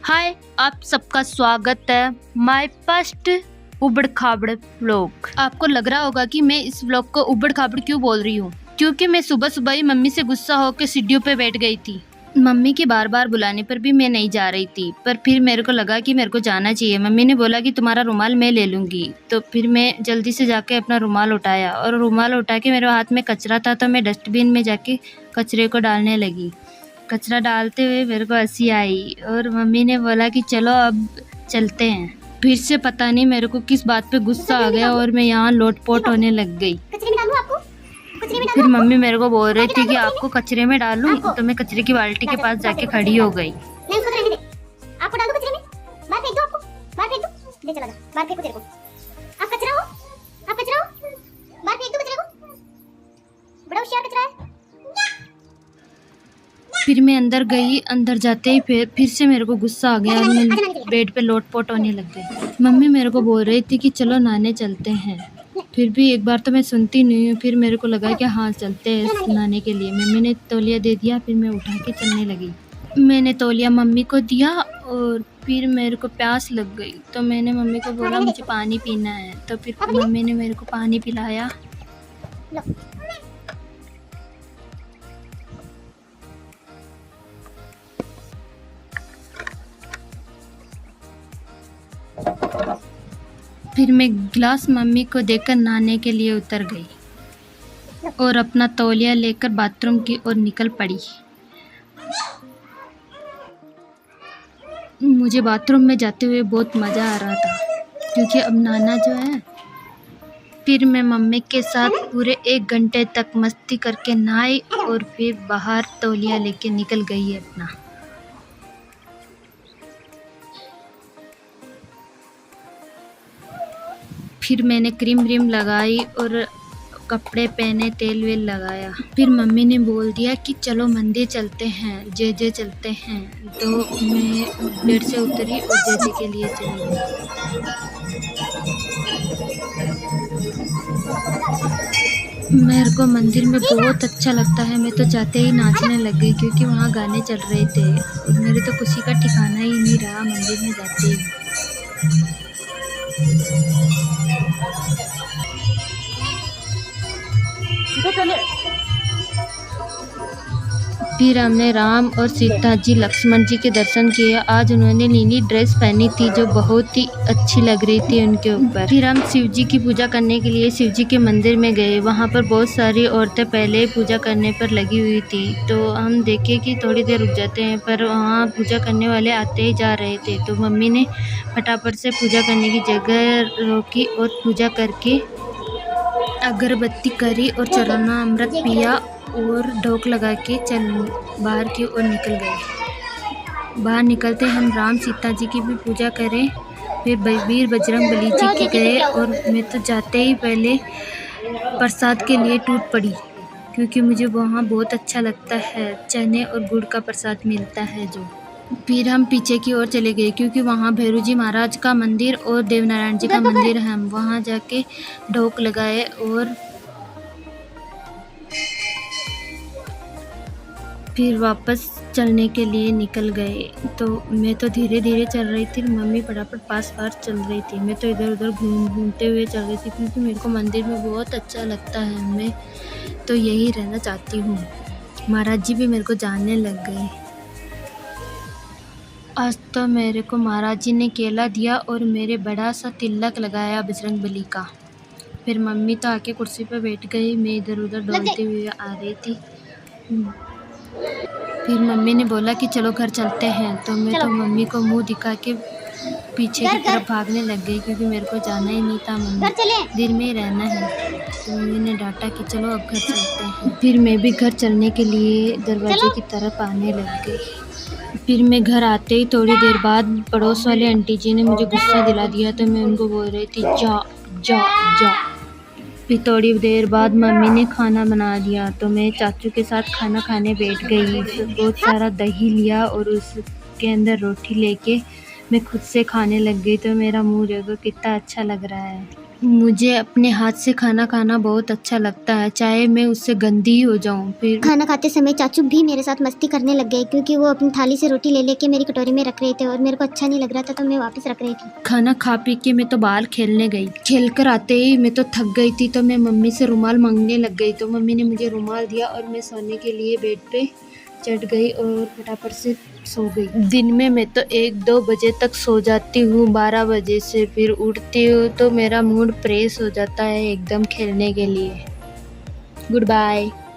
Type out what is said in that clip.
हाय, आप सबका स्वागत है माय फर्स्ट उबड़ खाबड़ व्लॉग। आपको लग रहा होगा कि मैं इस व्लॉग को उबड़ खाबड़ क्यों बोल रही हूँ, क्योंकि मैं सुबह सुबह ही मम्मी से गुस्सा होकर सीढ़ियों पे बैठ गई थी। मम्मी के बार बार बुलाने पर भी मैं नहीं जा रही थी, पर फिर मेरे को लगा कि मेरे को जाना चाहिए। मम्मी ने बोला कि तुम्हारा रुमाल मैं ले लूँगी, तो फिर मैं जल्दी से जाके अपना रुमाल उठाया और रुमाल उठा के मेरे हाथ में कचरा था तो मैं डस्टबिन में जाके कचरे को डालने लगी। कचरा डालते हुए मेरे को हंसी आई और मम्मी ने बोला कि चलो अब चलते हैं। फिर से पता नहीं मेरे को किस बात पे गुस्सा आ गया और मैं यहाँ लोटपोट होने लग गई। फिर मम्मी मेरे को बोल रही थी कि आपको कचरे में डालूं, तो मैं कचरे की बाल्टी के पास जाके खड़ी हो गई। आपको डाल दो कचरे में, बाहर फेंक दो, आपको बाहर फेंक दो, ले चला जा, बाहर फेंको तेरे को। आप कचरा हो, आप कचरा हो, बाहर फेंक दो कचरे को, बड़ा होशियार कचरा है। फिर मैं अंदर गई, अंदर जाते ही फिर से मेरे को गुस्सा आ गया और मैं बेड पे लोटपोट होने लग गई। मम्मी मेरे को बोल रही थी कि चलो नहाने चलते हैं, फिर भी एक बार तो मैं सुनती नहीं हूँ। फिर मेरे को लगा कि हाँ चलते हैं नहाने के लिए। मम्मी ने तौलिया दे दिया, फिर मैं उठा के चलने लगी। मैंने तौलिया मम्मी को दिया और फिर मेरे को प्यास लग गई, तो मैंने मम्मी को बोला मुझे पानी पीना है, तो फिर मम्मी ने मेरे को पानी पिलाया। फिर मैं गिलास मम्मी को देकर नहाने के लिए उतर गई और अपना तौलिया लेकर बाथरूम की ओर निकल पड़ी। मुझे बाथरूम में जाते हुए बहुत मज़ा आ रहा था, क्योंकि अब नहाना जो है। फिर मैं मम्मी के साथ पूरे 1 घंटे तक मस्ती करके नहाई और फिर बाहर तौलिया लेके निकल गई अपना। फिर मैंने क्रीम व्रीम लगाई और कपड़े पहने, तेल वेल लगाया। फिर मम्मी ने बोल दिया कि चलो मंदिर चलते हैं, जे चलते हैं, तो मैं बेड से उतरी और जे के लिए चली गई। मेरे को मंदिर में बहुत अच्छा लगता है। मैं तो जाते ही नाचने लग गई, क्योंकि वहाँ गाने चल रहे थे और मेरे तो खुशी का ठिकाना ही नहीं रहा मंदिर में जाते ही। फिर हमने राम और सीता जी, लक्ष्मण जी के दर्शन किए। आज उन्होंने नीली ड्रेस पहनी थी जो बहुत ही अच्छी लग रही थी उनके ऊपर। फिर हम शिव जी की पूजा करने के लिए शिव जी के मंदिर में गए। वहाँ पर बहुत सारी औरतें पहले ही पूजा करने पर लगी हुई थी, तो हम देखे कि थोड़ी देर रुक जाते हैं, पर वहाँ पूजा करने वाले आते ही जा रहे थे। तो मम्मी ने फटाफट से पूजा करने की जगह रोकी और पूजा करके अगरबत्ती करी और चरणामृत पिया और ढोक लगा के बाहर की ओर निकल गए। बाहर निकलते हम राम सीता जी की भी पूजा करें, फिर वीर बजरंग बली जी की गए और मैं तो जाते ही पहले प्रसाद के लिए टूट पड़ी, क्योंकि मुझे वहाँ बहुत अच्छा लगता है। चने और गुड़ का प्रसाद मिलता है जो। फिर हम पीछे की ओर चले गए, क्योंकि वहाँ भैरू जी महाराज का मंदिर और देवनारायण जी का मंदिर है। हम वहाँ जाके ढोक लगाए और फिर वापस चलने के लिए निकल गए। तो मैं तो धीरे धीरे चल रही थी, मम्मी फटाफट पास चल रही थी। मैं तो इधर उधर घूमते हुए चल रही थी, क्योंकि मेरे को मंदिर में बहुत अच्छा लगता है। मैं तो यही रहना चाहती हूँ। महाराज जी भी मेरे को जानने लग गए। आज तो मेरे को महाराज जी ने केला दिया और मेरे बड़ा सा तिलक लगाया बजरंग बली का। फिर मम्मी तो आके कुर्सी पर बैठ गई, मैं इधर उधर डोलते हुए आ रही थी। फिर मम्मी ने बोला कि चलो घर चलते हैं, तो मैं तो मम्मी को मुंह दिखा के पीछे की तरफ भागने लग गई, क्योंकि मेरे को जाना ही नहीं था, मंदिर में ही रहना है। तो मम्मी ने डांटा कि चलो अब घर चलते हैं। फिर मैं भी घर चलने के लिए दरवाजे की तरफ आने लग गई। फिर मैं घर आते ही थोड़ी देर बाद पड़ोस वाले आंटी जी ने मुझे गुस्सा दिला दिया, तो मैं उनको बोल रही थी जा जा जा। फिर थोड़ी देर बाद मम्मी ने खाना बना दिया, तो मैं चाचू के साथ खाना खाने बैठ गई। बहुत सारा दही लिया और उसके अंदर रोटी लेके मैं खुद से खाने लग गई। तो मेरा मुंह देखो कितना अच्छा लग रहा है। मुझे अपने हाथ से खाना खाना बहुत अच्छा लगता है, चाहे मैं उससे गंदी ही हो जाऊं। फिर खाना खाते समय चाचू भी मेरे साथ मस्ती करने लग गए, क्योंकि वो अपनी थाली से रोटी ले लेके मेरी कटोरी में रख रहे थे और मेरे को अच्छा नहीं लग रहा था, तो मैं वापस रख रही थी। खाना खा पी के मैं तो बाहर खेलने गई। खेल कर आते ही मैं तो थक गई थी, तो मैं मम्मी से रुमाल मांगने लग गई। तो मम्मी ने मुझे रुमाल दिया और मैं सोने के लिए बेड पे चढ़ गई और फटाफट से सो गई। दिन में मैं तो 1-2 बजे तक सो जाती हूँ, 12 बजे से फिर उठती हूँ तो मेरा मूड फ्रेश हो जाता है एकदम खेलने के लिए। Good bye.